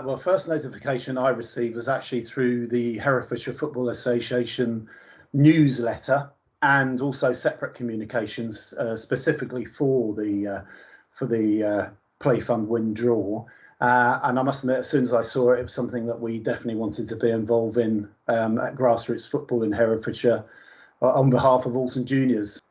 Well, first notification I received was actually through the Herefordshire Football Association newsletter, and also separate communications specifically for the Play Fund Win Draw. And I must admit, as soon as I saw it, it was something that we definitely wanted to be involved in at Grassroots Football in Herefordshire on behalf of Orleton Juniors.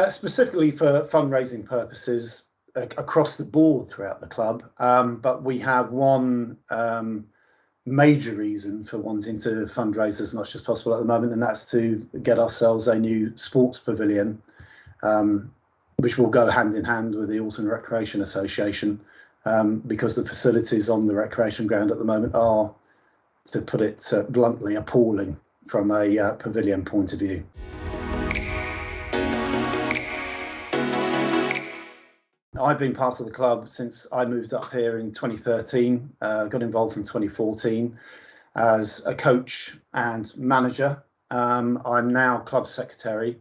Specifically for fundraising purposes across the board throughout the club, but we have one major reason for wanting to fundraise as much as possible at the moment, and that's to get ourselves a new sports pavilion, which will go hand in hand with the Orleton Recreation Association, because the facilities on the recreation ground at the moment are, to put it bluntly, appalling from a pavilion point of view. I've been part of the club since I moved up here in 2013, got involved from 2014 as a coach and manager. I'm now club secretary,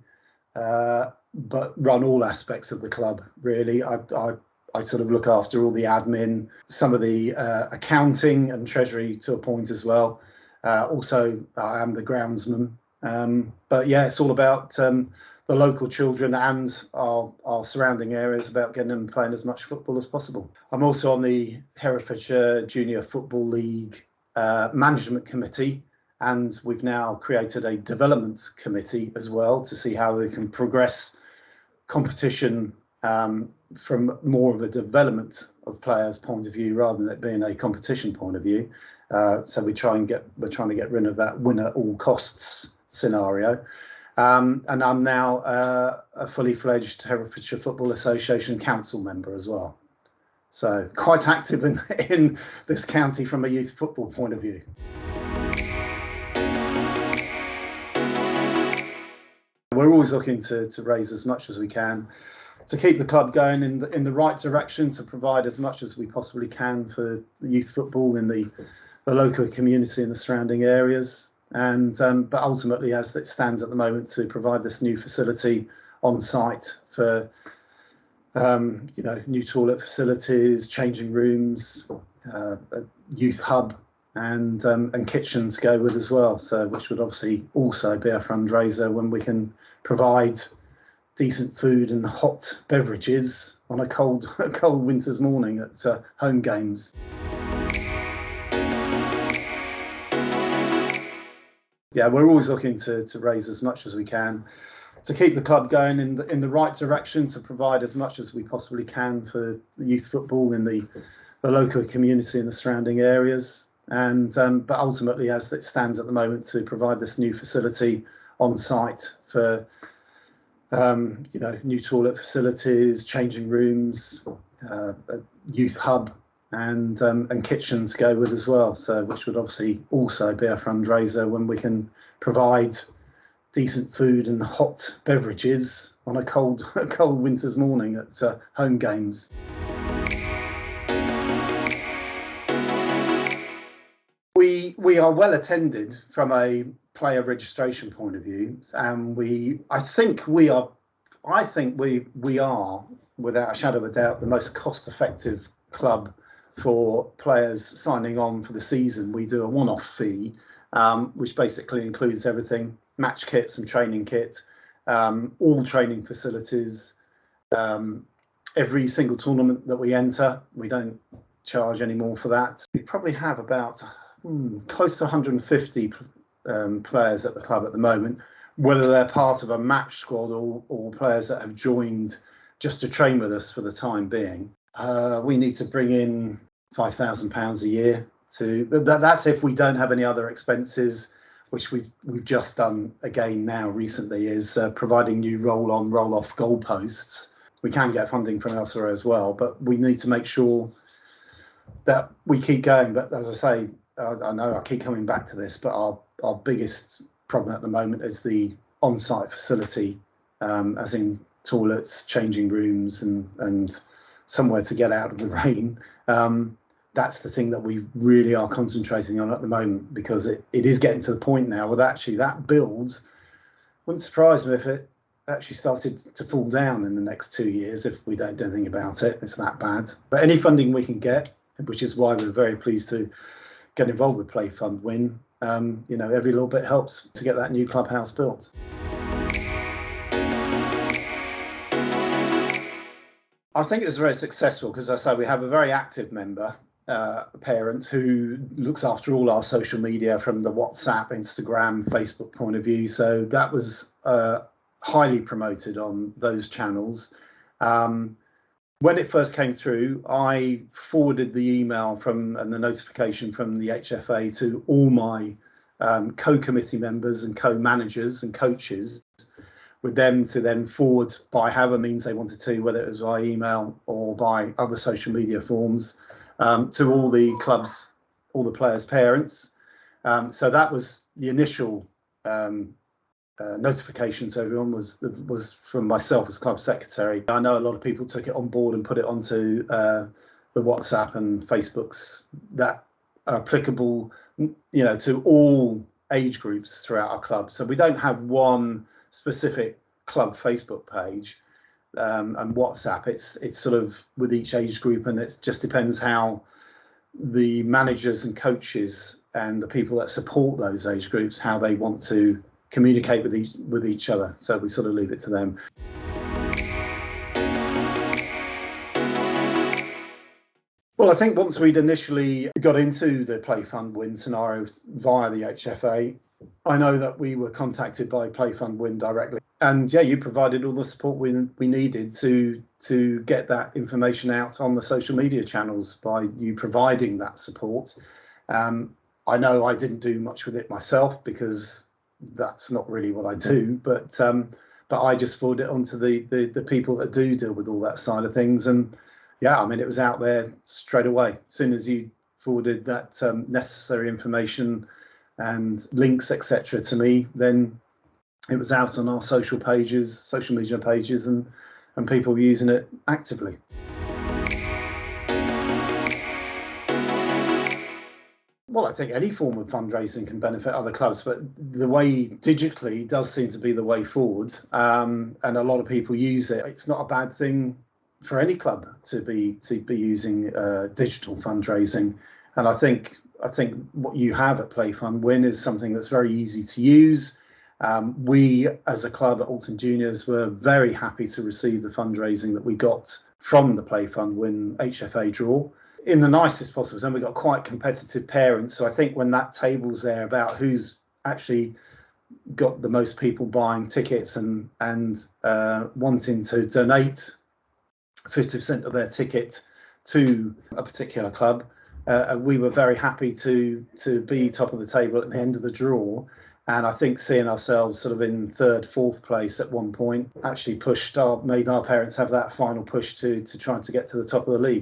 but run all aspects of the club, really. I sort of look after all the admin, some of the accounting and treasury to a point as well. Also, I am the groundsman. But yeah, it's all about the local children and our surrounding areas, about getting them playing as much football as possible. I'm also on the Herefordshire Junior Football League management committee, and we've now created a development committee as well to see how we can progress competition from more of a development of players point of view rather than it being a competition point of view. So we're trying to get rid of that win at all costs scenario. And I'm now a fully fledged Herefordshire Football Association council member as well. So quite active in this county from a youth football point of view. We're always looking to raise as much as we can to keep the club going in the right direction, to provide as much as we possibly can for youth football in the local community and the surrounding areas. And but ultimately, as it stands at the moment, to provide this new facility on site for new toilet facilities, changing rooms, a youth hub, and kitchen to go with as well. So which would obviously also be a fundraiser when we can provide decent food and hot beverages on a cold winter's morning at home games. Yeah, we're always looking to raise as much as we can to keep the club going in the right direction, to provide as much as we possibly can for youth football in the local community and the surrounding areas. And but ultimately, as it stands at the moment, to provide this new facility on site for new toilet facilities, changing rooms, a youth hub, and kitchen to go with as well. So which would obviously also be a fundraiser when we can provide decent food and hot beverages on a cold winter's morning at home games. We are well attended from a player registration point of view, and I think we are without a shadow of a doubt the most cost-effective club for players signing on for the season. We do a one-off fee, which basically includes everything: match kit, some training kit, all training facilities, every single tournament that we enter. We don't charge any more for that. We probably have about close to 150 players at the club at the moment, whether they're part of a match squad or players that have joined just to train with us for the time being. We need to bring in £5,000 a year that's if we don't have any other expenses, which we've just done again now recently, is providing new roll-on, roll-off goalposts. We can get funding from elsewhere as well, but we need to make sure that we keep going. But as I say, I know I keep coming back to this, but our biggest problem at the moment is the on-site facility, as in toilets, changing rooms, and somewhere to get out of the rain. That's the thing that we really are concentrating on at the moment, because it is getting to the point now where actually that build, wouldn't surprise me if it actually started to fall down in the next 2 years if we don't do anything about it. It's that bad. But any funding we can get, which is why we're very pleased to get involved with Play Fund Win, every little bit helps to get that new clubhouse built. I think it was very successful because, as I say, we have a very active member, parent, who looks after all our social media from the WhatsApp, Instagram, Facebook point of view. So that was highly promoted on those channels. When it first came through, I forwarded the email and the notification from the HFA to all my co-committee members and co-managers and coaches, with them to then forward by however means they wanted to, whether it was by email or by other social media forms, to all the clubs, all the players' parents. So that was the initial notification to everyone was from myself as club secretary. I know a lot of people took it on board and put it onto the WhatsApp and Facebooks that are applicable, to all age groups throughout our club. So we don't have one specific club Facebook page and WhatsApp. It's sort of with each age group, and it just depends how the managers and coaches and the people that support those age groups, how they want to communicate with each other. So we sort of leave it to them. Well, I think once we'd initially got into the Play Fund Win scenario via the HFA, I know that we were contacted by Play Fund Win directly. And yeah, you provided all the support we needed to get that information out on the social media channels by you providing that support. I know I didn't do much with it myself because that's not really what I do, but I just forwarded it onto the people that do deal with all that side of things. And yeah, I mean, it was out there straight away. As soon as you forwarded that necessary information and links, etc., to me, then it was out on our social media pages, and people using it actively. Well, I think any form of fundraising can benefit other clubs, but the way digitally does seem to be the way forward, and a lot of people use it. It's not a bad thing for any club to be using digital fundraising, and I think what you have at Play Fund Win is something that's very easy to use. We, as a club at Orleton Juniors, were very happy to receive the fundraising that we got from the Play Fund Win HFA draw in the nicest possible term. We got quite competitive parents, so I think when that table's there about who's actually got the most people buying tickets and wanting to donate 50% of their ticket to a particular club, we were very happy to be top of the table at the end of the draw. And I think seeing ourselves sort of in third, fourth place at one point actually made our parents have that final push to try to get to the top of the league.